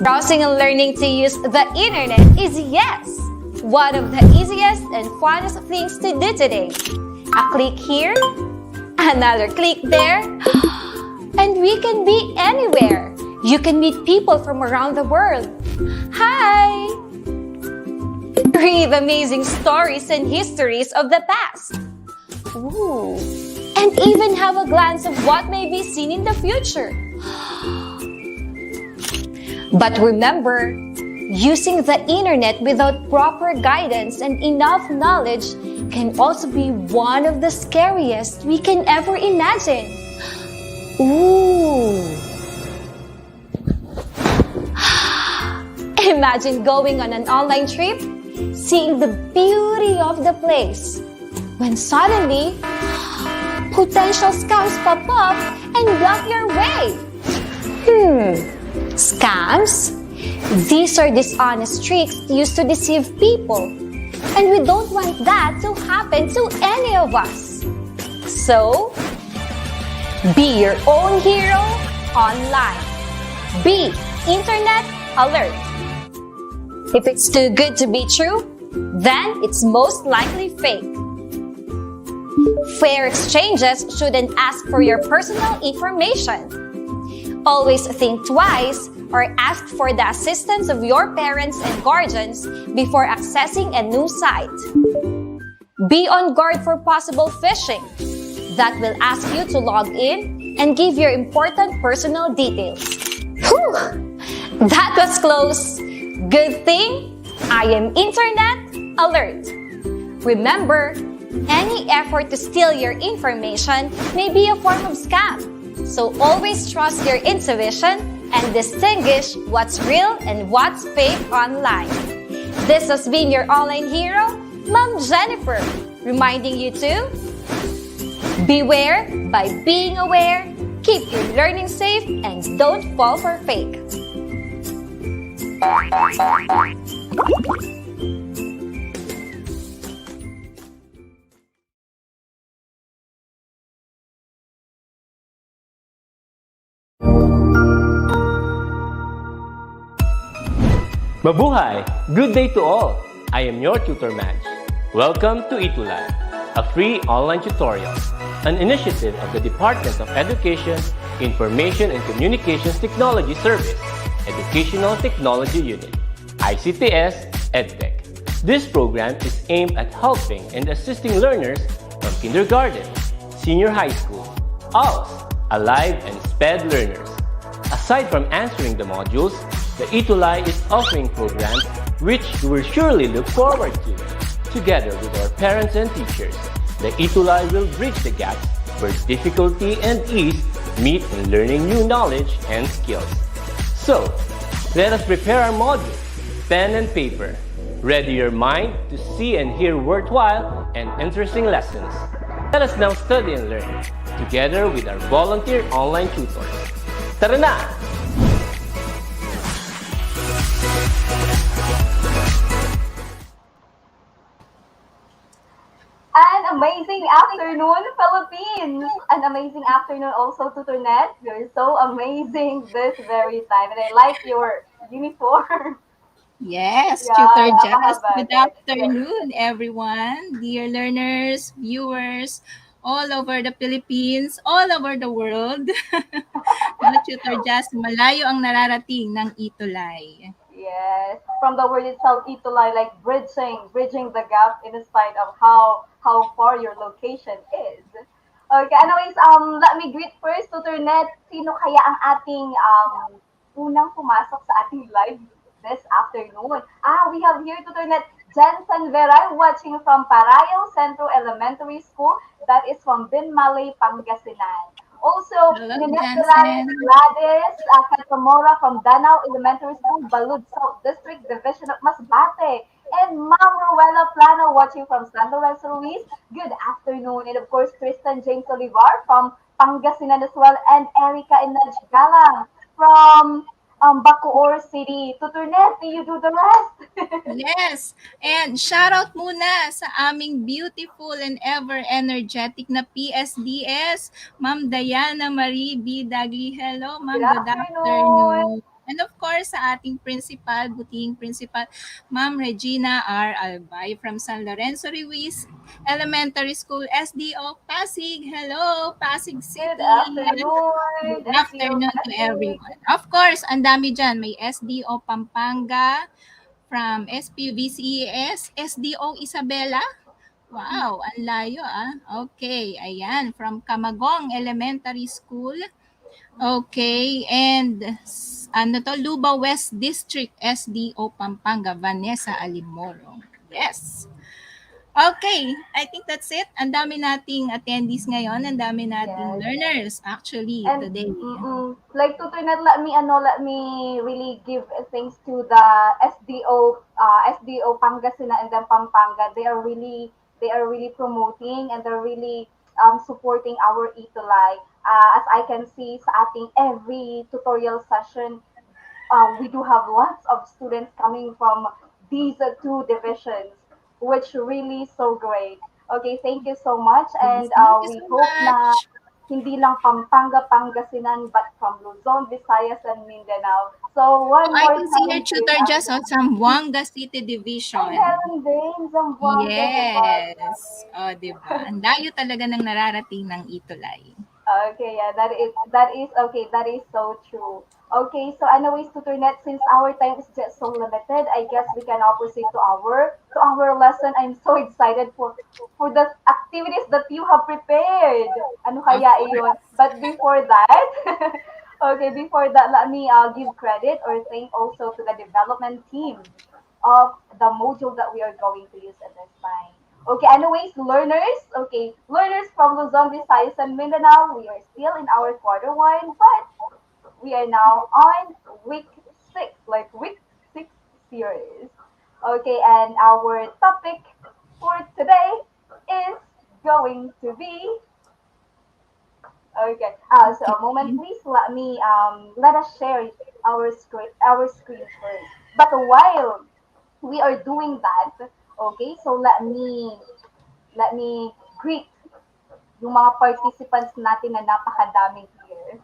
Browsing and learning to use the internet is, yes, one of the easiest and funnest things to do today. A click here, another click there, and we can be anywhere. You can meet people from around the world. Hi! Read amazing stories and histories of the past. Ooh. And even have a glance of what may be seen in the future. But remember, using the internet without proper guidance and enough knowledge can also be one of the scariest we can ever imagine. Ooh! Imagine going on an online trip, seeing the beauty of the place, when suddenly, potential scams pop up and block your way. Scams? These are dishonest tricks used to deceive people. And we don't want that to happen to any of us. So, be your own hero online. Be internet alert. If it's too good to be true, then it's most likely fake. Fair exchanges shouldn't ask for your personal information. Always think twice or ask for the assistance of your parents and guardians before accessing a new site. Be on guard for possible phishing that will ask you to log in and give your important personal details. Whew! That was close. Good thing I am internet alert. Remember, any effort to steal your information may be a form of scam. So always trust your intuition and distinguish what's real and what's fake online. This has been your online hero, Ma'am Jennifer, reminding you to beware by being aware, keep your learning safe, and don't fall for fake. Mabuhay! Good day to all! I am your tutor Madge. Welcome to ETUlay, a free online tutorial, an initiative of the Department of Education, Information and Communications Technology Service, Educational Technology Unit, ICTS EdTech. This program is aimed at helping and assisting learners from kindergarten, senior high school, ALS, Alive and SPED learners. Aside from answering the modules, the ETUlay is offering programs which you will surely look forward to. Together with our parents and teachers, the ETUlay will bridge the gaps where difficulty and ease meet in learning new knowledge and skills. So, let us prepare our modules, pen and paper. Ready your mind to see and hear worthwhile and interesting lessons. Let us now study and learn, together with our volunteer online tutors. Tara na! An amazing afternoon, Philippines! An amazing afternoon also to Turnet. You're so amazing this very time. And I like your uniform. Yes, Yeah, Tutor Jazz. napakabagay. Good afternoon, everyone. Dear learners, viewers, all over the Philippines, all over the world. Mga Tutor Jazz, malayo ang nararating ng ETUlay. Yes. From the word itself, itulay, like bridging the gap in spite of how far your location is. Okay, anyways, let me greet first to Turnet. Sino kaya ang ating unang pumasok sa ating live this afternoon? We have here to Turnet Jensen Veray watching from Parayo Centro Elementary School. That is from Binmalay, Pangasinan. Also, Hello, Ninette Jensen. Gladys Catamora from Danao Elementary School, Balud South District, Division of Masbate. And Ma'am Ruela Plano watching from San Lorenzo Ruiz. Good afternoon. And of course, Tristan James Olivar from Pangasinan as well. And Erica Inaj Galang from Bacoor City. Tuturnet, you do the rest. Yes, and shout out muna sa aming beautiful and ever energetic na PSDS, Ma'am Diana Marie B. Dagli. Hello, Ma'am. Good Good afternoon. afternoon. And of course, sa ating principal, butihing principal, Ma'am Regina R. Albay from San Lorenzo Ruiz Elementary School, SDO, Pasig. Hello, Pasig Good City. afternoon, Good SDO afternoon to Pasig. everyone. Of course, ang dami dyan. May SDO Pampanga, from SPVCES, SDO Isabela. Wow, ang layo ah. Okay, ayan. From Camagong Elementary School. Okay, and ano to, Luba West District, SDO Pampanga, Vanessa Alimoro. Yes. Okay, I think that's it. Ang dami nating attendees ngayon, ang dami nating Yes. learners actually And today. like Tutoy, let me really give thanks to the SDO Pangasinan and then Pampanga. They are really promoting and they're really supporting our ETUlay. As I can see sa ating every tutorial session, we do have lots of students coming from these two divisions, which really so great. Okay, thank you so much, Yes, and thank you we so hope na much. hindi lang Pampanga, Pangasinan, but from Luzon, Visayas, and Mindanao. So one I more can see time, here again, Tutor Just on Zamboanga City ay Division. meron din, Zamboanga, Zamboanga. Yes. O, di ba? Ang layo talaga ng nararating ng Itulay. Okay, yeah, that is okay. That is so true. Okay, so anyways, Tutornet, since our time is just so limited, I guess we can now proceed to our lesson. I'm so excited for the activities that you have prepared. Ano Of kaya iyon? course. But before that, okay, before that, let me give credit or thank also to the development team of the module that we are going to use at this time. Okay, anyways, learners from Luzon, Visayas, and Mindanao, we are still in our quarter one, but we are now on week six, like week six series. Okay, and our topic for today is going to be okay. So a moment, Okay. please. Let us share our screen first. But while we are doing that, okay, so let me greet yung mga participants natin na napakadami here.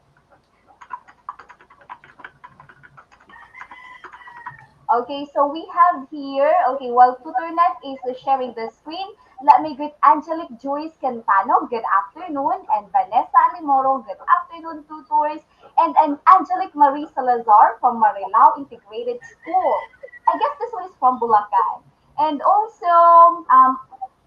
Okay, so we have here, okay, while Tutornet is sharing the screen, let me greet Angelic Joyce Cantano, good afternoon, and Vanessa Alimoro, good afternoon, tutors, and Angelic Marie Salazar from Marilao Integrated School. I guess this one is from Bulacan. And also,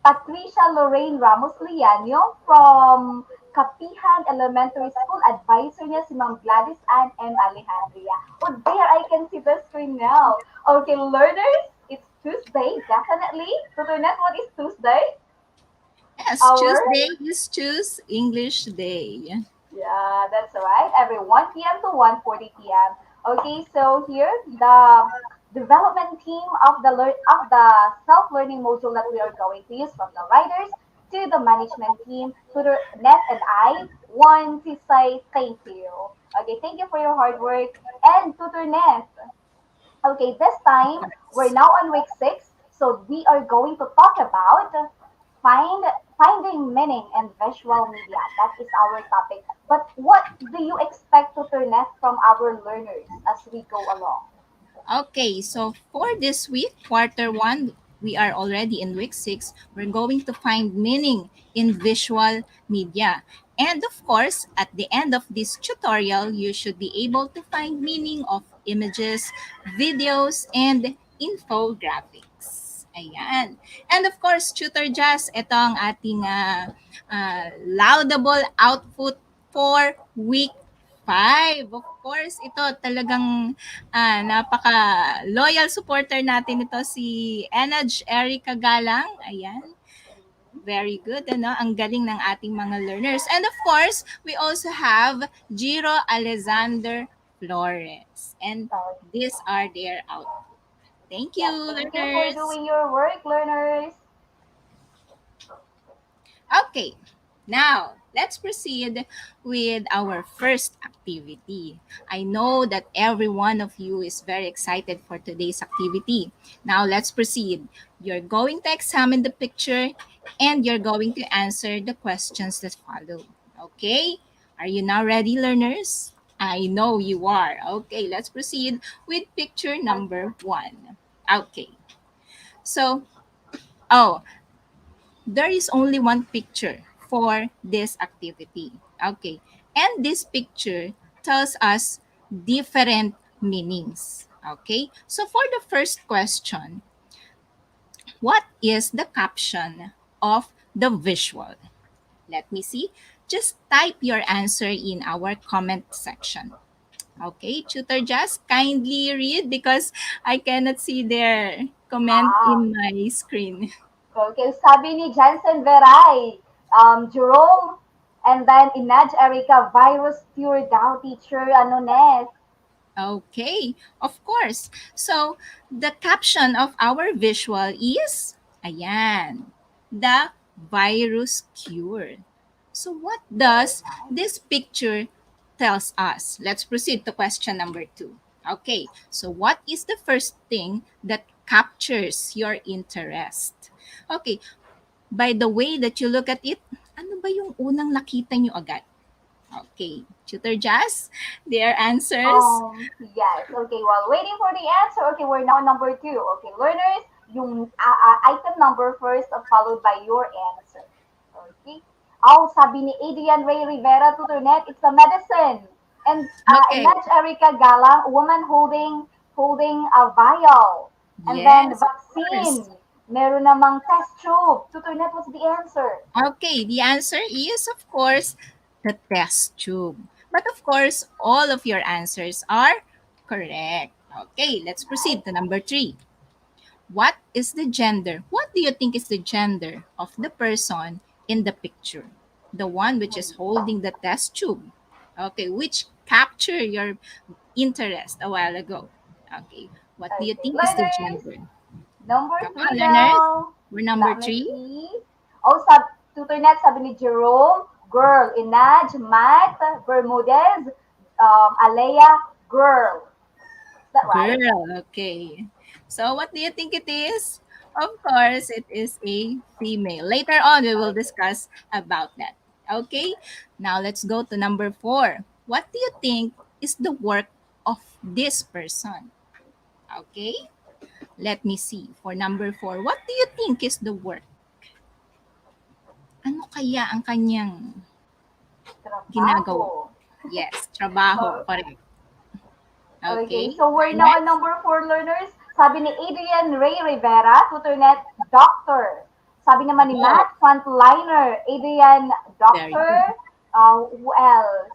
Patricia Lorraine Ramos Liano from Kapihan Elementary School. Advisor niya si Ma'am Gladys Ann M. Alejandria. Oh, there, I can see the screen now. Okay, learners, it's Tuesday, definitely. Tutornet, what is Tuesday? Yes, Our, Tuesday is Choose English Day. yeah, that's right. Every 1 p.m. to 1:40 p.m. Okay, so here, the development team of the self-learning module that we are going to use, from the writers to the management team, Tutornet and I want to say thank you. Okay, thank you for your hard work. And Tutornet, okay, this time we're Yes. now on week six, so we are going to talk about find finding meaning in visual media. That is our topic. But what do you expect to turn out from our learners as we go along? Okay, so for this week, quarter one, we are already in week six. We're going to find meaning in visual media. And of course, at the end of this tutorial, you should be able to find meaning of images, videos, and infographics. Ayan. And of course, Tutor Jazz, ito ang ating laudable output for week 5. Of course, ito talagang napaka-loyal supporter natin ito si Enaj Erica Galang. Ayan. Very good, ano? Ang galing ng ating mga learners. And of course, we also have Jiro Alexander Flores. And these are their output. Thank you, Yeah, thank you for learners. doing your work, learners. Okay, now let's proceed with our first activity. I know that every one of you is very excited for today's activity. Now let's proceed. You're going to examine the picture and you're going to answer the questions that follow. Okay? Are you now ready, learners? I know you are. Okay, let's proceed with picture number 1. Okay. So, oh, there is only one picture for this activity. Okay. And this picture tells us different meanings. Okay. So for the first question, what is the caption of the visual? Let me see. Just type your answer in our comment section. Okay, Tutor Just kindly read because I cannot see their comment Ah, in my screen. okay, sabi ni Jensen Veray, Jerome, and then Inaj Erica, virus cure daw, teacher, ano, Nes? Okay, of course. So, the caption of our visual is, ayan, the virus cure. So, what does this picture tells us? Let's proceed to question number 2. Okay, so what is the first thing that captures your interest? Okay, by the way that you look at it, ano ba yung unang nakita nyo agad? Okay, Tutor Jazz, their answers. Yes. Okay, while waiting for the answer, okay, we're now on number two. Okay, learners, yung item number first followed by your answer. Okay. Oh, sabi ni Adrian Ray Rivera to Turnet, it's a medicine. And Okay, Inaj Erica Galang, woman holding a vial. And then yes, of course. vaccine. Meron namang test tube. Tuturnet, what's the answer? Okay, the answer is, of course, the test tube. But of course, all of your answers are correct. Okay, let's proceed to number 3. What is the gender? What do you think is the gender of the person in the picture? The one which is holding the test tube. Okay, which captured your interest a while ago. Okay, what do you Okay, think is the learners, gender? number Come on, three learners. now. We're number Let me 3. see. Oh, tutor net, sabi ni Jerome, girl. Inaj, Matt, Bermudez, Alea, girl. Is that right? Girl, okay. So what do you think it is? Of course, it is a female. Later on, we will Okay. discuss about that. Okay? Now let's go to number 4. What do you think is the work of this person? Okay? Let me see. For number 4, what do you think is the work? Ano kaya ang kanyang ginagawa? Trabaho. Yes, trabaho. Oh, Correct. okay, Okay. so we're Very now on nice. number four, learners. Sabi ni Adrian Ray Rivera, tutor net, doctor. Sabi naman ni Oh, Matt, frontliner. Adrian, very good. doctor. Who else?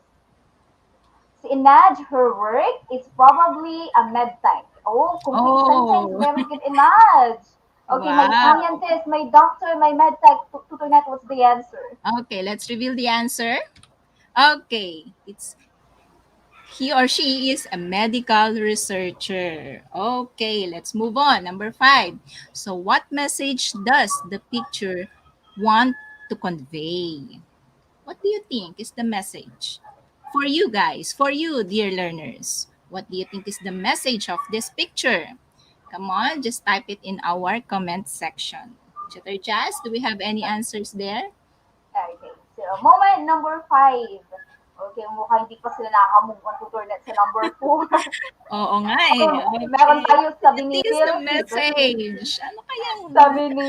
Si Inaj, her work is probably a med tech. Oh, complete sentence. Oh, Very good, Inaj. Okay, may wow. scientist, may doctor, may med tech. Tutunet, what's the answer? Okay, let's reveal the answer. Okay, it's he or she is a medical researcher. Okay, let's move on. Number 5. So, what message does the picture want to convey? What do you think is the message? For you guys, for you, dear learners, what do you think is the message of this picture? Come on, just type it in our comment section. Chatter Jazz, do we have any answers there? Okay, so moment number five. Okay, mukhang hindi pa sila nakamove on to turn sa number four. Oo nga eh. Oh, meron Okay. tayo What sabi ni is the Phil, message? Ano kayang sabi ni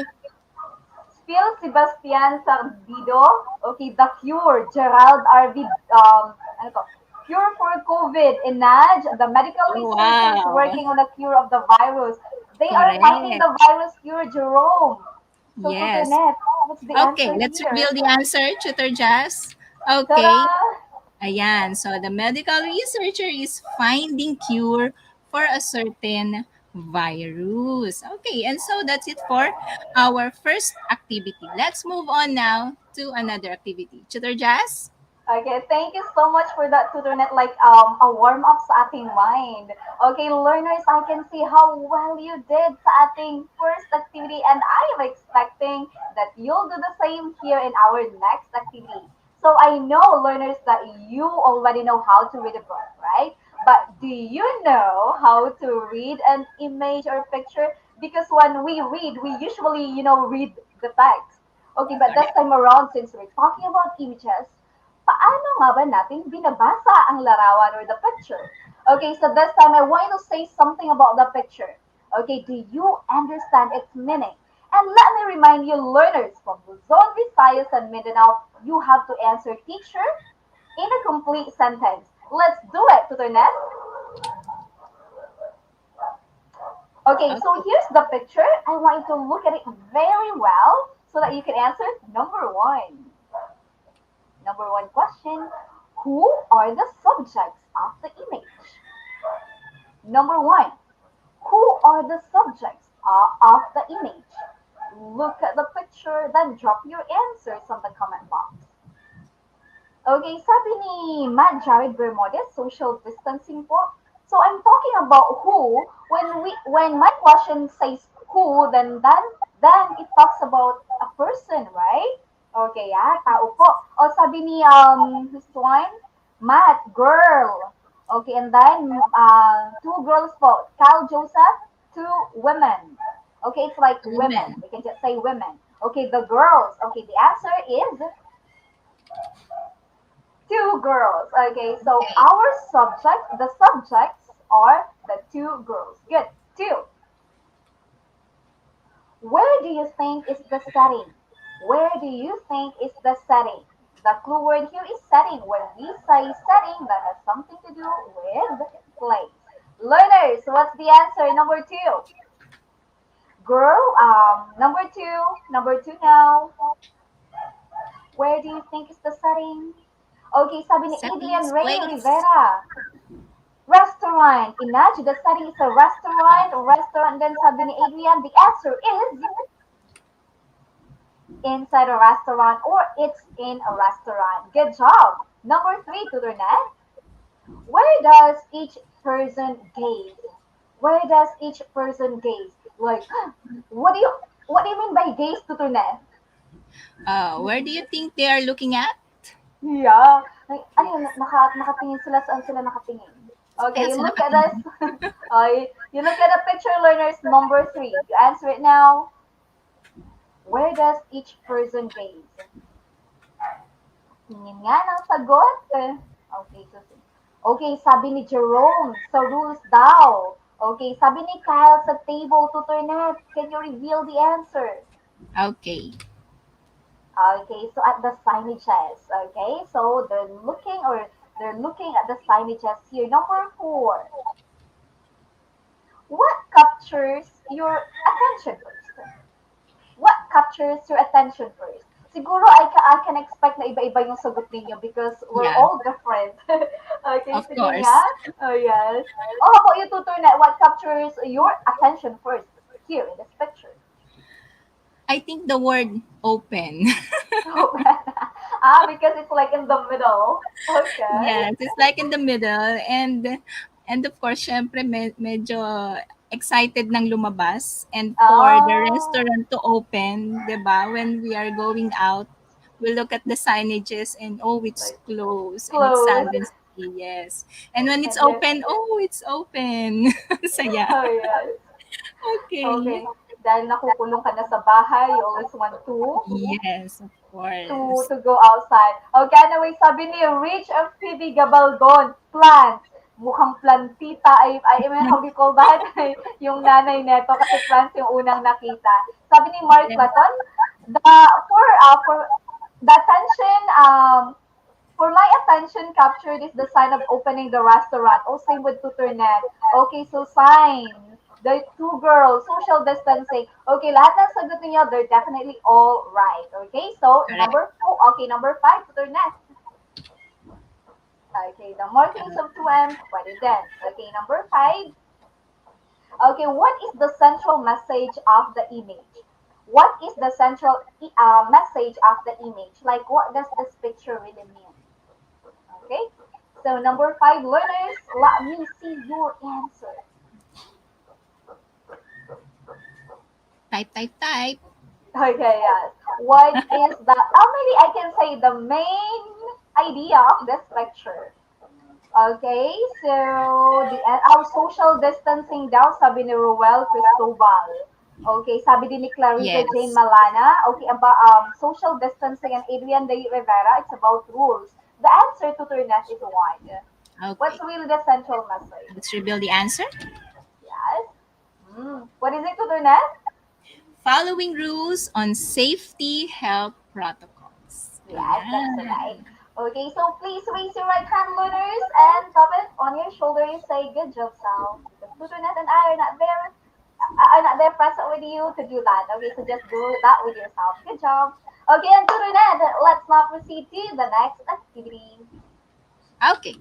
Phil Sebastian Sardido. Okay, the cure. Gerald R.V. Ano to? Cure for COVID. Inaj, the medical researchers wow. working on the cure of the virus. They are finding Correct. the virus cure, Jerome. So, Yes. Tutunet, what's the Okay, answer let's here? reveal the answer, Tutor Jazz. Ta-da! Okay. Ayan. So, the medical researcher is finding cure for a certain virus. Okay, and so that's it for our first activity. Let's move on now to another activity. Tutor Jazz? Okay, thank you so much for that tutornet, like a warm up sa ating mind. Okay, learners, I can see how well you did sa ating first activity and I am expecting that you'll do the same here in our next activity. So I know, learners, that you already know how to read a book, right? But do you know how to read an image or picture? Because when we read, we usually, read the text. Okay, but this Correct. time around, since we're talking about images, paano nga ba natin binabasa ang larawan or the picture? Okay, so this time I want you to say something about the picture. Okay, do you understand its meaning? And let me remind you, learners from Luzon, Visayas, and Mindanao, you have to answer teacher in a complete sentence. Let's do it, Tutor Ned. Okay, so Okay. here's the picture. I want you to look at it very well so that you can answer number one. Number one question, who are the subjects of the image? Number one, who are the subjects of the image? Look at the picture, then drop your answers on the comment box. Okay, sabi ni Matt Jared Bermudez, social distancing po. So I'm talking about who. When my question says who, then it talks about a person, right? Okay, tao po. O sabi ni this one, Matt, girl. Okay, and then two girls po, Kyle Joseph, two women. Okay, it's like women. Women. We can just say women. Okay, the girls. Okay, the answer is two girls. Okay, so Okay. the subjects are the two girls. Good. Two. Where do you think is the setting? Where do you think is the setting? The clue word here is setting. When we say setting, that has something to do with place. Learners, what's the answer? Number two. Girl, number two now. Where do you think is the setting? Okay, sabi ni Setting Adrian is Ray place. Rivera. Restaurant. Imagine the setting is a restaurant. Then sabi ni Adrian, the answer is inside a restaurant or it's in a restaurant. Good job. Number three, Tutor Ned. Where does each person gaze? Where does each person gaze? Like, what do you mean by gaze, Tutor Ned? Where do you think they are looking at? Yeah. Like, ano yun, nakatingin sila, saan sila nakatingin? Okay, Ayan you sila look at this. nakatingin. You look at the picture, learners, number three. You answer it now. Where does each person gaze? Tingin nga ng sagot. Okay, so, okay, sabi ni Jerome, sa rules daw. Okay, sabi ni Kyle sa table, Tutor Net, can you reveal the answer? Okay. Okay, so at the signages. Okay, so they're looking at the signages here. Number four. What captures your attention first? What captures your attention first? Siguro I can expect na iba-iba yung sagot ninyo because we're Yeah, all different. Okay, of sige nga. course. Oh, yes. Oh, how about you, Tutor Net? What captures your attention first here in this picture? I think the word open. Because it's like in the middle. Okay. Yes, it's like in the middle, and of course, syempre medyo excited nang lumabas and for the Ah, restaurant to open, 'di ba? When we are going out, we look at the signages and oh, it's like closed and it's close. silence. Yes. And when it's And then, open, oh, it's open. Saya. oh yes. Okay. Okay. Dahil nakukulong ka na sa bahay, you always want Yes, of course. to go outside. Okay, anyway, sabi ni Rich of Phoebe Gabaldon, plants. Mukhang plantita I mean, how do you call that? Yung nanay neto kasi plants yung unang nakita. Sabi ni Mark Yes. Platon, for the attention for my attention captured is the sign of opening the restaurant. Oh, same with Tutor Net. Okay, so sign. The two girls, social distancing. Okay, lahat ng sagot niyo, they're definitely all right. Okay, so Correct. number five, Tutor Net. Okay, the markings of 2M, pwede din. Okay, number five. Okay, what is the central message of the image? What is the central message of the image? Like, what does this picture really mean? Okay, so number five, learners, let me see your answer. Type. Okay, yes. What is maybe I can say the main idea of this picture. Okay, so our social distancing daw, sabi ni Ruel Cristobal. Okay, sabi din ni Clarissa Jane Yes. Malana. Okay, about social distancing and Adrian De Rivera, it's about rules. the answer to Turnet is one. What's Okay. really the central message? Let's reveal the answer. Yes. What is it to Turnet? Following rules on safety health protocols. Yes, that's right. Ayan. Okay, so please raise your right hand, learners, and tap it on your shoulder. Say good job, Sal. Because Tutunet and I are not there present with you to do that. Okay, so just do that with yourself. Good job. Okay, and Tutunet, let's now proceed to the next activity. Okay.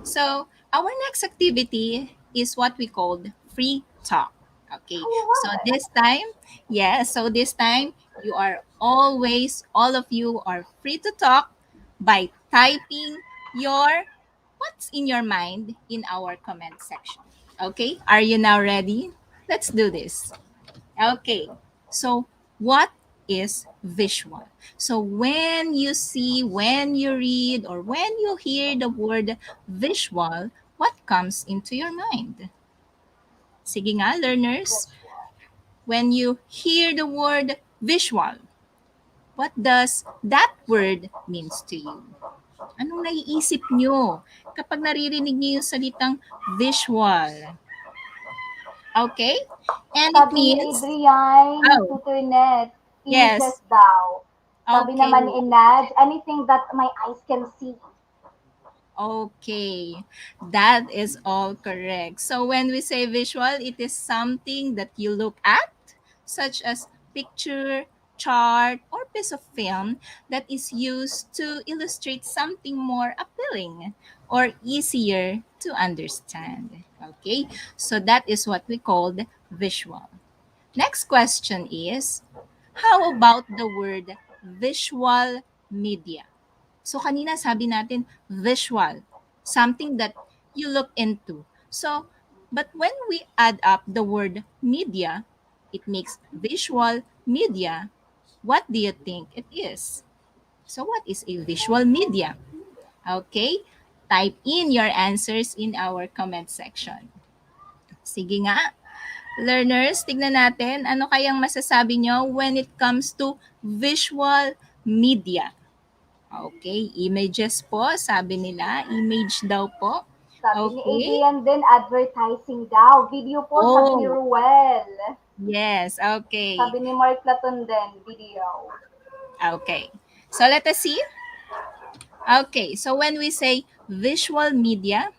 So, our next activity is what we called free talk. Okay. Oh, So, I love it. this time, yes, so this time, you are always, all of you are free to talk by typing your what's in your mind in our comment section. Okay. Are you now ready? Let's do this. Okay. So, what is visual? So, when you see, when you read, or when you hear the word visual, what comes into your mind? Sige nga, learners. Visual. When you hear the word visual, what does that word means to you? Anong naiisip nyo kapag naririnig niyo yung salitang visual? Okay? And it Sabi ni means, Adrian, oh, Tutunet, images yes. daw. Sabi Okay. naman ni Inaj, anything that my eyes can see. Okay, that is all correct. So when we say visual, it is something that you look at, such as picture, chart, or piece of film that is used to illustrate something more appealing or easier to understand. Okay, so that is what we called visual. Next question is, how about the word visual media? So kanina sabi natin visual, something that you look into. So, but when we add up the word media, it makes visual media. What do you think it is? So what is a visual media? Okay? Type in your answers in our comment section. Sige nga. Learners, tignan natin ano kayang masasabi nyo when it comes to visual media. Okay, images po, sabi nila. Image daw po. Sabi ni Okay. Adrian din, advertising daw. Video po, sabi ni Oh, Ruel. yes. Okay. Sabi ni Mark Platon din, video. Okay. So let us see. Okay, so when we say visual media,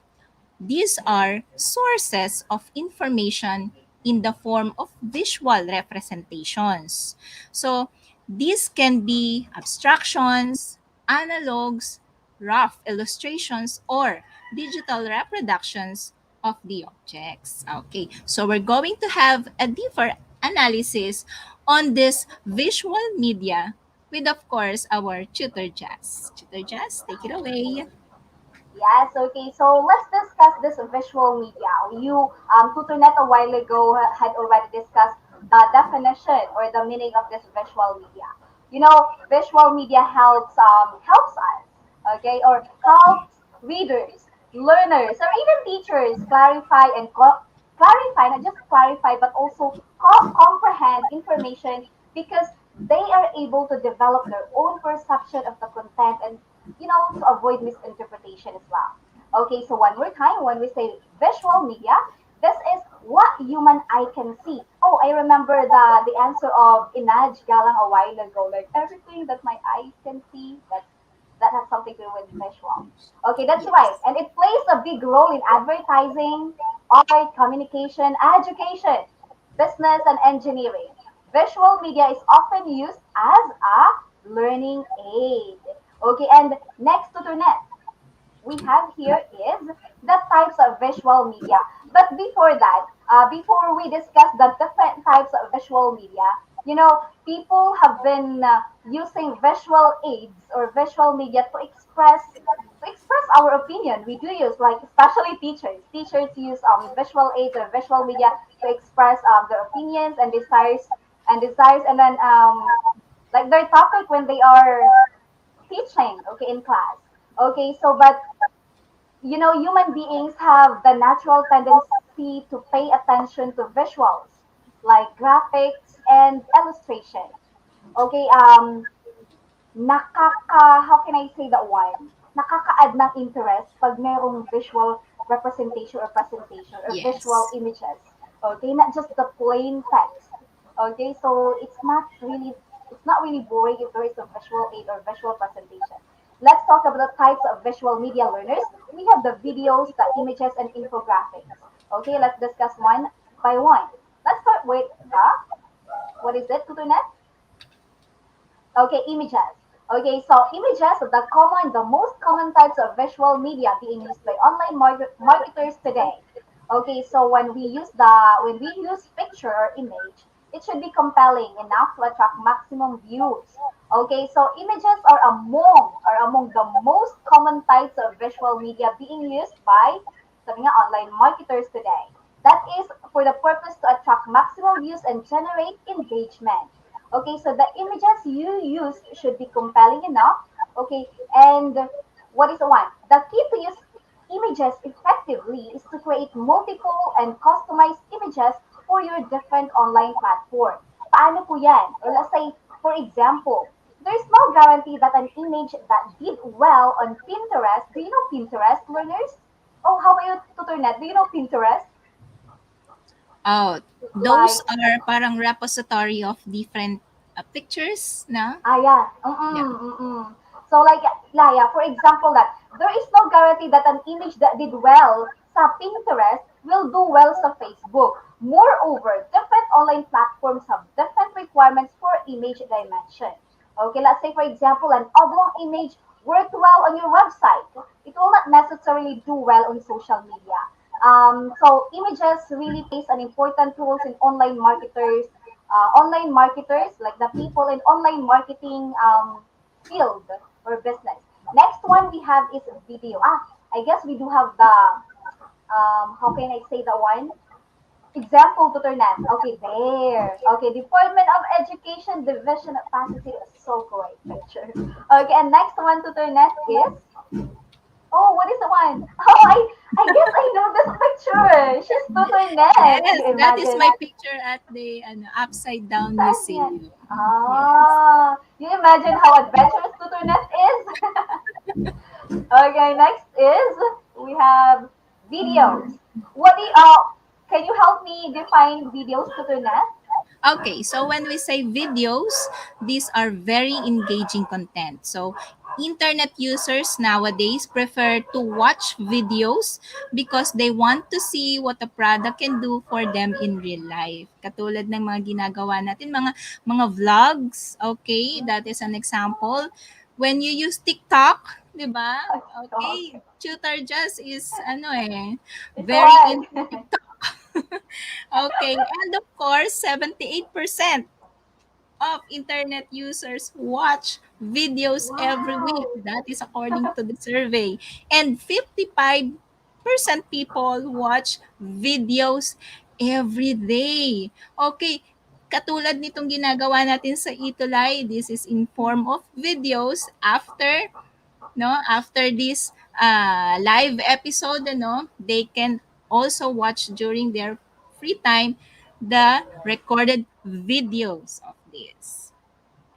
these are sources of information in the form of visual representations. So, these can be abstractions, analogs, rough illustrations, or digital reproductions of the objects. Okay, so we're going to have a deeper analysis on this visual media with, of course, our tutor Jazz. Tutor Jazz, take it away. Yes, okay. So let's discuss this visual media. You, Tutornet a while ago had already discussed the definition or the meaning of this visual media. You know, visual media helps us, okay, or helps readers, learners, or even teachers clarify and clarify, not just clarify, but also comprehend information because they are able to develop their own perception of the content and to avoid misinterpretation as well. Okay, so one more time, when we say visual media, this is what human eye can see. Oh, I remember the answer of Inaj Galang a while ago. Like everything that my eyes can see, that has something to do with visual. Okay, that's right. Yes. And it plays a big role in advertising, art, communication, education, business, and engineering. Visual media is often used as a learning aid. Okay, and next to the net, we have here is the types of visual media. But before that, before we discuss the different types of visual media, people have been using visual aids or visual media to express our opinion. We do use like especially teachers. Teachers use visual aids or visual media to express their opinions and desires, and then like their topic when they are teaching, okay, in class. Okay, so but human beings have the natural tendency to pay attention to visuals like graphics and illustration. Okay, how can I say that one? nakaka-add ng interest pag merong visual representation or presentation or visual Yes. images. Okay, not just the plain text. Okay, so it's not really boring if there is a visual aid or visual presentation. Let's talk about the types of visual media learners. We have the videos, the images, and infographics. Okay, let's discuss one by one. Let's start with the, what is it, Tutunet? Okay, images. Okay, so images are the most common types of visual media being used by online marketers today. Okay, so when we use picture or image, it should be compelling enough to attract maximum views. Okay, so images are among the most common types of visual media being used by sabi nga, online marketers today. That is for the purpose to attract maximum views and generate engagement. Okay, so the images you use should be compelling enough. Okay, and what is the one? The key to use images effectively is to create multiple and customized images for your different online platform. Paano po yan? Or let's say, for example, there's no guarantee that an image that did well on Pinterest, do you know Pinterest, learners? Oh, how about you, Tutornet? Do you know Pinterest? Oh, those Like, are parang repository of different pictures, na? yeah. Yeah. So like, yeah, for example, that there is no guarantee that an image that did well sa Pinterest will do well sa Facebook. Moreover, different online platforms have different requirements for image dimension. Okay, let's say for example, an oblong image worked well on your website. It will not necessarily do well on social media. So images really plays an important role in online marketers, like the people in online marketing field or business. Next one we have is video. I guess we do have the, how can I say that one? Example to turn at. Okay, there. Okay, Department of Education Division of Facilitator. So great picture. Okay, and next one to turn at is, oh, what is the one? Oh, I guess I know this picture. She's tutor net. Yes, You that is imagine. my picture at the upside down Saan yan? museum. Yes. You imagine how adventurous tutornet is? Okay, next is we have videos. What do you, can you help me define videos tutornet? Okay, so when we say videos, these are very engaging content. So internet users nowadays prefer to watch videos because they want to see what the product can do for them in real life. Katulad ng mga ginagawa natin, mga vlogs, okay? That is an example. When you use TikTok, 'di ba? Okay, Okay. Tutor Just is It's very one. into TikTok. Okay, and of course, 78% of internet users watch videos every week. Wow. That is according to the survey. And 55% people watch videos every day. Okay, katulad nitong ginagawa natin sa ETUlay, this is in form of videos after this live episode, they can also watch during their free time the recorded videos of this.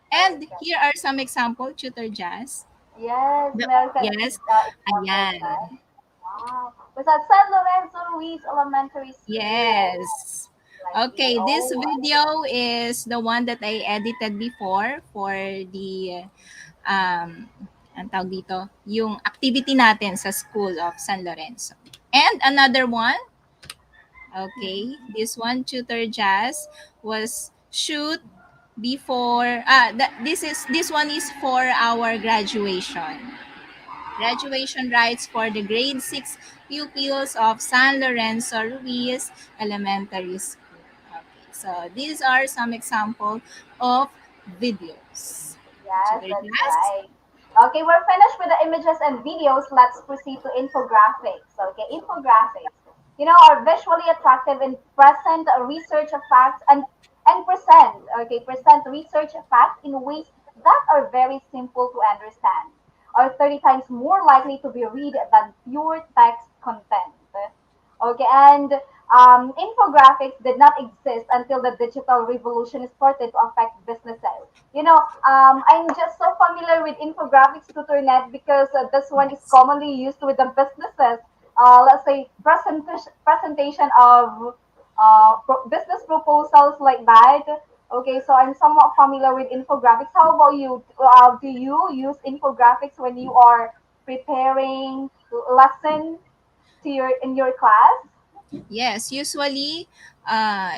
And here are some example, Tutor Jazz. Yes, meron ka Yes, examples, ayan. right? Wow. Was that San Lorenzo Ruiz Elementary School? Yes. Like Okay, this oh, video is the one that I edited before for the ang tawag dito, yung activity natin sa School of San Lorenzo. And another one, okay, this one, Tutor Jazz, was shoot before, this one is for our graduation. Graduation rites for the grade 6 pupils of San Lorenzo Ruiz Elementary School. Okay, so these are some example of videos. yes, Tutor that's Jazz? right. Okay, we're finished with the images and videos. Let's proceed to infographics. Okay, infographics. Are visually attractive and present research facts and present research facts in ways that are very simple to understand, are 30 times more likely to be read than pure text content. Okay, and infographics did not exist until the digital revolution started to affect businesses. I'm just so familiar with infographics tutornet because this one is Yes. commonly used with the businesses. Let's say presentation of business proposals like that. Okay, so I'm somewhat familiar with infographics. How about you? Do you use infographics when you are preparing lesson to your in your class? Yes, usually uh,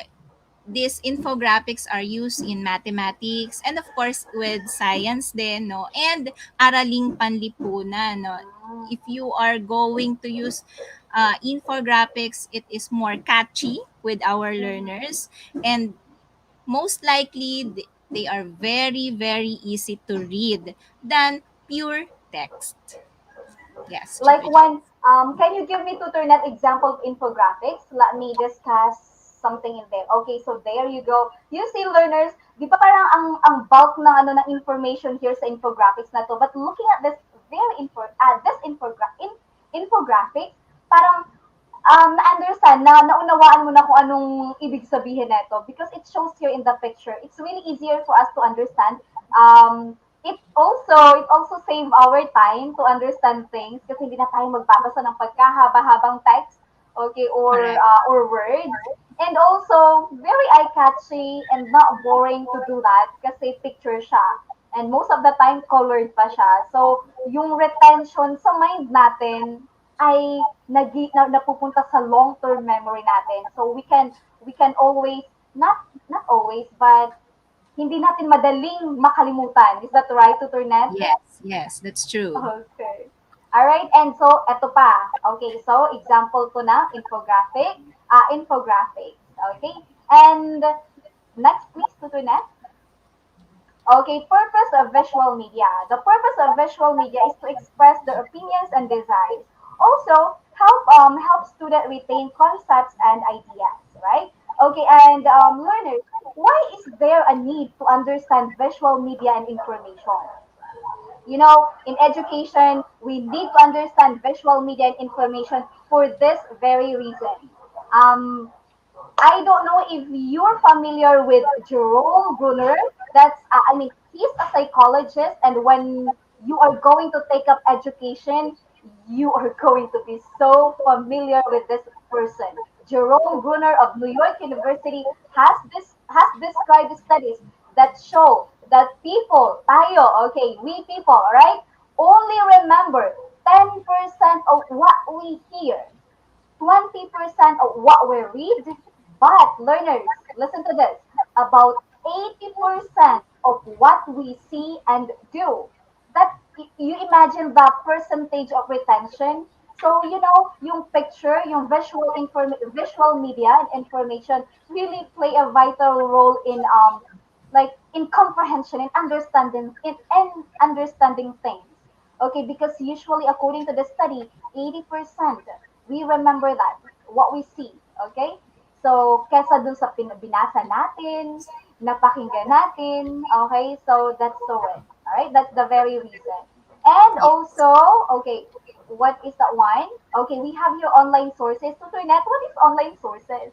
these infographics are used in mathematics and of course with science din, no, and araling panlipunan, no. If you are going to use infographics, it is more catchy with our learners, and most likely they are very very easy to read than pure text. Yes, Like Tutor. one, can you give me tutor net example of infographics? Let me discuss something in there. Okay, so there you go. You see, learners, di ba parang ang bulk ng ano ng information here sa infographics na to, but looking at this infographics, parang na-understand, naunawaan mo na kung anong ibig sabihin nito because it shows here in the picture. It's really easier for us to understand. It also save our time to understand things kasi hindi na tayo magbabasa ng pagkahaba-habang text, okay, Correct. or words. And also, very eye-catchy and not boring to do that kasi picture siya. And most of the time, colored pa siya. So, yung retention sa mind natin ay napupunta sa long-term memory natin. So, we can always, not always, but hindi natin madaling makalimutan. Is that right, Tutor Ned? Yes, yes, that's true. Okay. Alright, and so, eto pa. Okay, so, example ko na, infographics. Okay, and next, please, Tutor Ned. Okay, purpose of visual media. The purpose of visual media is to express their opinions and desires. Also, help student retain concepts and ideas, right? Okay, and learners, why is there a need to understand visual media and information? In education, we need to understand visual media and information for this very reason. Um, I don't know if you're familiar with Jerome Brunner. He's a psychologist, and when you are going to take up education, you are going to be so familiar with this person. Jerome Brunner of New York University has described studies that show that we people, right, only remember 10% of what we hear, 20% of what we read, but learners, listen to this, about 80% of what we see and do. That you imagine the percentage of retention. So, yung picture, yung visual media and information really play a vital role in in comprehension and understanding things. Okay, because usually according to the study, 80% we remember that what we see. Okay? So, kesa dun sa binasa natin, napakinggan natin, okay? So, that's the way. Alright? That's the very reason. And Yes. also, okay, what is that one? Okay, we have your online sources. Tutornet, what is online sources?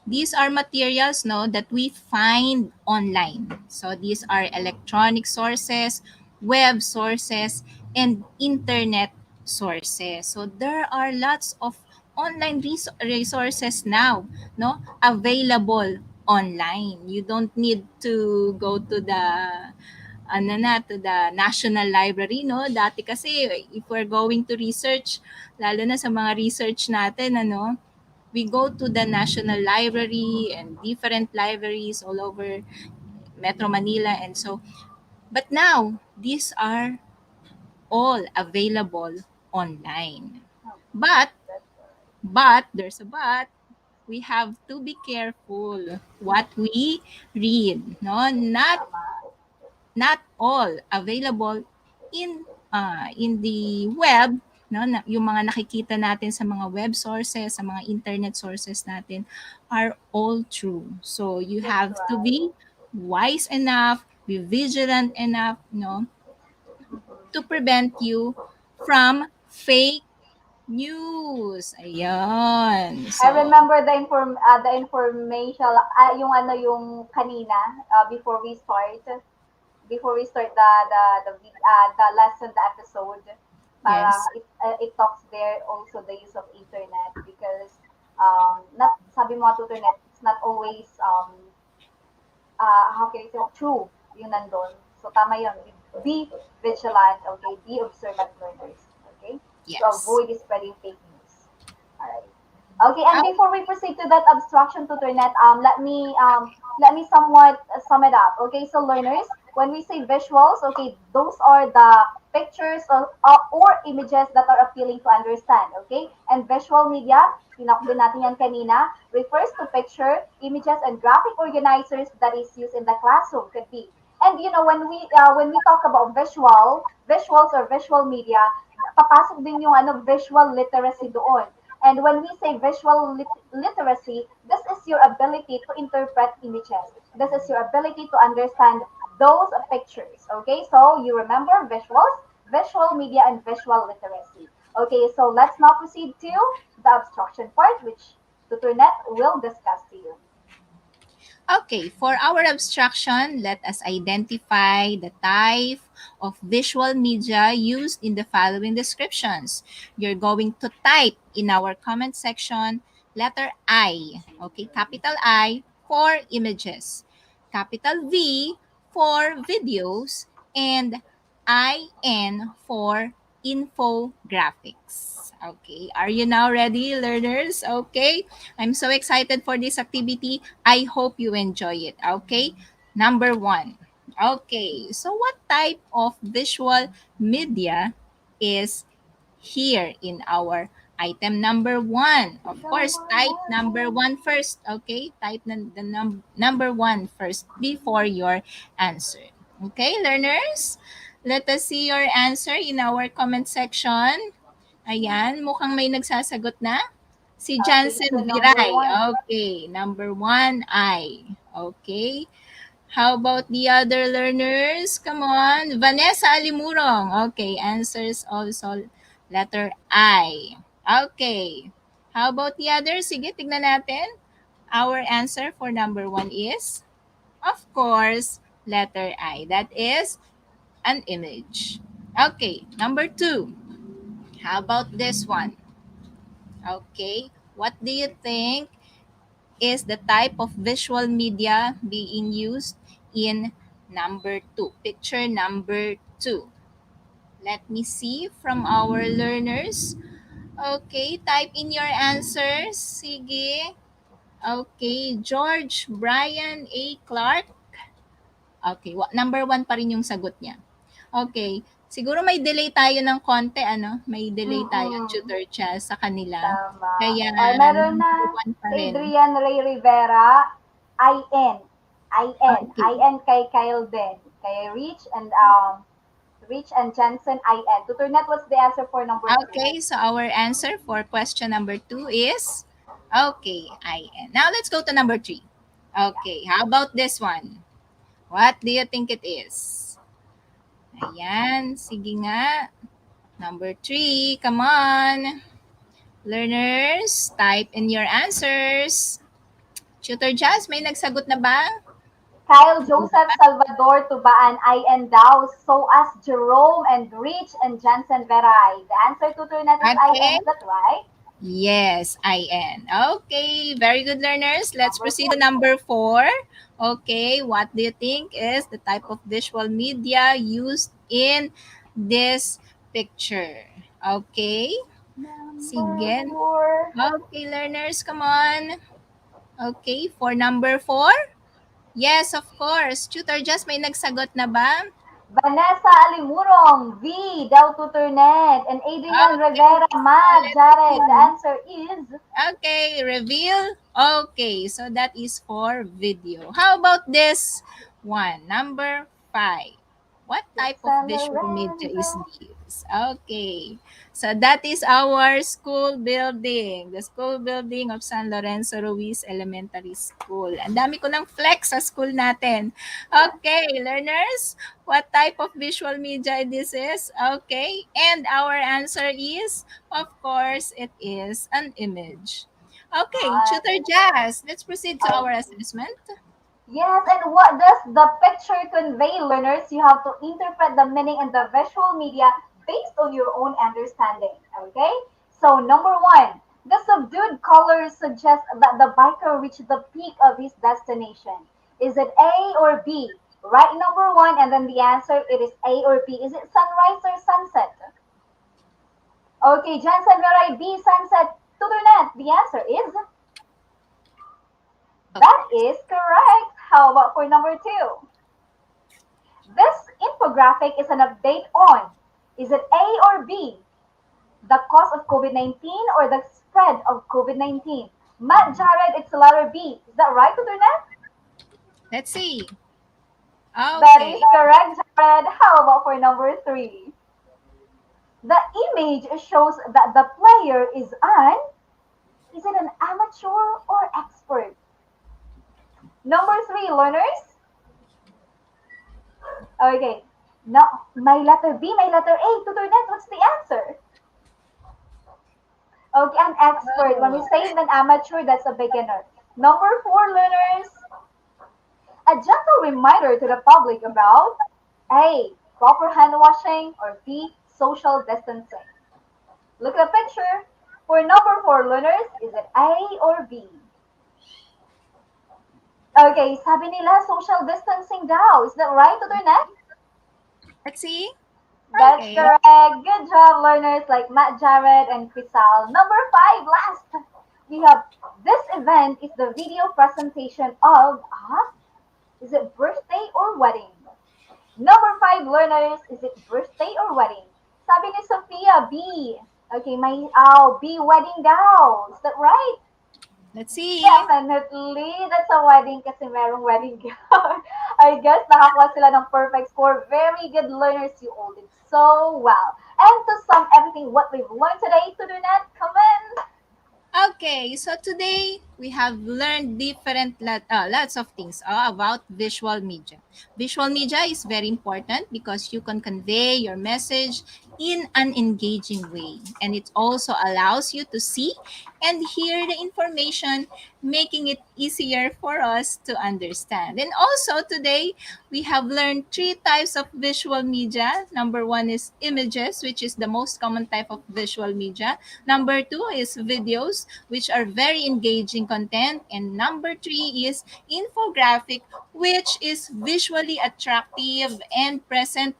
These are materials, no, that we find online. So these are electronic sources, web sources, and internet sources. So there are lots of online resources now, no, available online. You don't need to go to the to the National Library, no? Dati kasi if we're going to research, lalo na sa mga research natin, we go to the National Library and different libraries all over Metro Manila, and so, but now these are all available online. But there's a but, we have to be careful what we read, no? Tama. Not all available in the web, no, yung mga nakikita natin sa mga web sources, sa mga internet sources natin are all true. So you That's have to right. be wise enough, be vigilant enough, no, Mhm. to prevent you from fake News. Ayan. I So, remember the information yung ano yung kanina before we start the lesson, the episode, parang yes. it talks there also the use of internet because not sabi mo nga tutor net, it's not always how can I say true yung nandun. So tama yun. Be vigilant, okay? Be observant learners, okay? To Yes. avoid spreading fake news. All right. Okay, and Oh, before we proceed to that abstraction tutornet, let me somewhat sum it up. Okay, so learners, when we say visuals, okay, those are the pictures or images that are appealing to understand. Okay, and visual media, tinakbo din natin yan kanina, refers to picture, images, and graphic organizers that is used in the classroom. Could be. And you know, when we talk about visuals or visual media, papasok din yung ano visual literacy doon. And when we say literacy, this is your ability to interpret images. This is your ability to understand those pictures. Okay, so you remember visuals, visual media, and visual literacy. Okay, so let's now proceed to the abstraction part, which Tutornet will discuss to you. okay, for our abstraction, let us identify the type of visual media used in the following descriptions. You're going to type in our comment section letter I, okay, capital I for images, capital V for videos, and IN for infographics. Okay, are you now ready, learners? Okay, I'm so excited for this activity. I hope you enjoy it. Okay, number one. Okay, so what type of visual media is here in our item number one? Of course, Number type number one. one first. Okay, type number one first before your answer. Okay, learners, let us see your answer in our comment section. Ayan, mukhang may nagsasagot na. Si Okay, so Jansen number Viray. one. Okay, number one, I. Okay. How about the other learners? Come on. Vanessa Alimurong. Okay, answers also letter I. Okay. How about the others? Sige, tignan natin. Our answer for number one is, of course, letter I. That is an image. Okay, number two. How about this one? Okay, what do you think is the type of visual media being used in number two? Picture number two. Let me see from our learners. Okay, type in your answers. Sige. Okay, George Brian A. Clark. Okay, number one pa rin yung sagot niya. Okay, siguro may delay tayo ng konti, ano? May delay tayo, Mm-mm. tutor Cha, sa kanila. Tama. Kaya Or meron na number one pa rin. Adrian Ray Rivera, IN. IN. Okay. IN kay Kyle din. Kay Rich and Jensen, IN. Tutornet, what's the answer for number two? Okay, so our answer for question number two is, okay, IN. Now let's go to number three. Okay, how about this one? What do you think it is? Ayan, sige nga. Number three, come on. Learners, type in your answers. Tutor Jazz, may nagsagot na ba? Kyle Joseph Salvador Tubaan, IN daw. So as Jerome and Rich and Jensen Veray. The answer, Tutornet, is IN. Okay. Is that right? Yes, IN. Okay, very good, learners. Let's Number proceed four. to number four. Okay, what do you think is the type of visual media used in this picture? Okay, Number sige. four. Okay, learners, come on. Okay, for number four? Yes, of course. Tutor Just, may nagsagot na ba? Vanessa Alimurong, V, Del Tutornet, and Adrian Okay, Rivera, Mad, let me Jared. The see. answer is Okay, reveal. Okay, so that is for video. How about this one? Number 5. What type of San visual media is Lorenzo. this? Okay. So that is our school building. The school building of San Lorenzo Ruiz Elementary School. Ang dami ko ng flex sa school natin. Okay, learners, what type of visual media this is? Okay. And our answer is, of course, it is an image. Okay, Tutor Jazz, let's proceed to our Okay. assessment. Yes, and what does the picture convey, learners? You have to interpret the meaning in the visual media based on your own understanding. Okay? So, number one, the subdued colors suggest that the biker reached the peak of his destination. Is it A or B? Right, number one, and then the answer it is A or B. Is it sunrise or sunset? Okay, Jensen, where I B, sunset. Tuturnet, the answer is Of that course. is correct. How about for number two? This infographic is an update on, is it A or B, the cause of COVID-19 or the spread of COVID-19? Matt Jared, it's the letter B. Is that right, Tuturnet? Let's see. That is Okay. correct, Jared. How about for number three? The image shows that the player is it an amateur or expert? Number three, learners. Okay. No, my letter B, my letter A. Tuturnet, what's the answer? Okay, an expert. When we Oh. say an amateur, that's a beginner. Number four, learners. A gentle reminder to the public about A. Proper hand washing or B. Social distancing. Look at the picture. For number four, learners, is it A or B? Okay, sabi nila social distancing daw. Is that right, Tuturnet? Let's see. That's Okay. correct. Good job, learners like Matt Jared and Crisal. Number five, last. We have this event is the video presentation of is it birthday or wedding? Number five, learners, is it birthday or wedding? Sabi ni Sophia, B. Okay, may B, wedding daw. Is that right? Let's see. Definitely. That's a wedding kasi merong wedding gown. I guess nakakuha sila ng perfect score. Very good learners. You all did so well. And to sum everything what we've learned today, to do not come in. Okay, so today we have learned lots of things about visual media. Visual media is very important because you can convey your message in an engaging way, and it also allows you to see and hear the information, making it easier for us to understand. And also today we have learned three types of visual media. Number one is images, which is the most common type of visual media. Number two is videos, which are very engaging content. And number three is infographic, which is visually attractive and present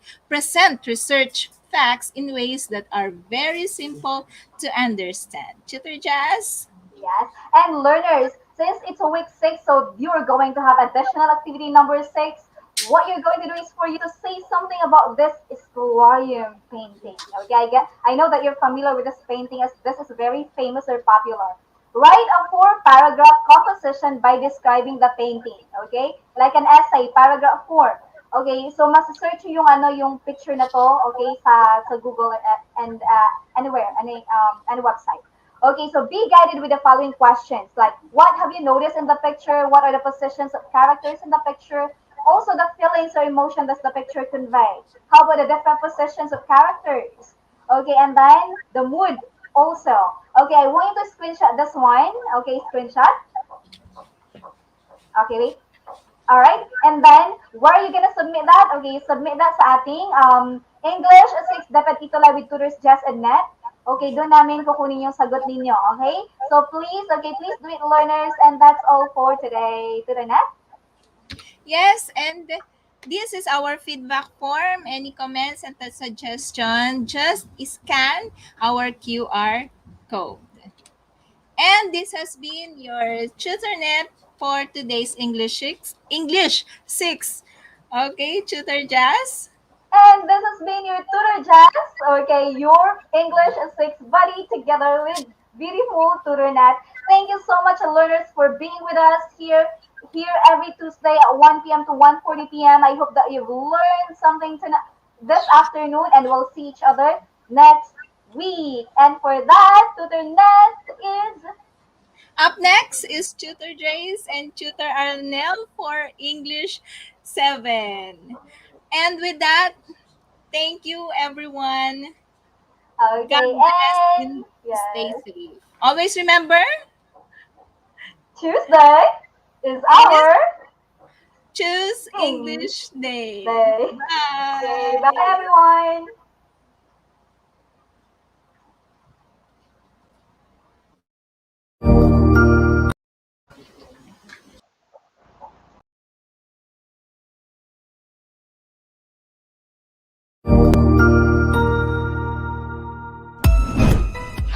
research facts in ways that are very simple to understand. Tutor Jazz? Yes. And learners, since it's a week six, so you're going to have additional activity number six. What you're going to do is for you to say something about this aquarium painting. Okay, I know that you're familiar with this painting as this is very famous or popular. Write a four-paragraph composition by describing the painting. Okay, like an essay, paragraph four. Okay, so mas-search yung yung picture na to, okay, sa Google and anywhere, any website. Okay, so be guided with the following questions like what have you noticed in the picture? What are the positions of characters in the picture? Also, the feelings or emotion does the picture convey? How about the different positions of characters? Okay, and then the mood also. Okay, I want you to screenshot this one. Okay, screenshot. Okay, wait. All right, and then where are you gonna submit that? Okay, submit that sa ating English 6 DepEd ETUlay with tutors Jess and Net. Okay, doon namin kukunin yung sagot ninyo. Okay? So please, please do it, learners, and that's all for today. To the net. Yes, and this is our feedback form. Any comments and suggestion, just scan our QR code. And this has been your TutorNet for today's English 6. Okay, Tutor Jazz? And this has been your tutor Jazz. Okay, your English 6 buddy together with beautiful tutor Net. Thank you so much, learners, for being with us here here every Tuesday at 1 p.m. to 1:40 p.m. I hope that you've learned something this afternoon, and we'll see each other next week. And for that, Tutor Net is... Up next is Tutor Jace and Tutor Arnel for English 7. And with that, thank you everyone. Okay, God bless and and stay safe. Always remember, Tuesday is our choose English Day. day. Bye. Okay, bye everyone.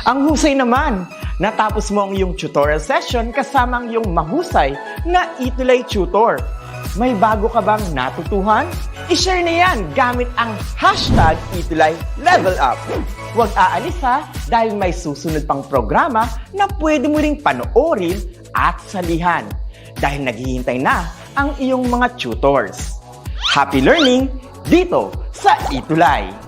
Ang husay naman! Natapos mo ang iyong tutorial session kasama ang iyong mahusay na ETUlay tutor. May bago ka bang natutuhan? I-share na yan gamit ang hashtag #ETUlayLevelUp. Huwag aalis ha, dahil may susunod pang programa na pwede mo ring panoorin at salihan. Dahil naghihintay na ang iyong mga tutors. Happy learning dito sa ETUlay!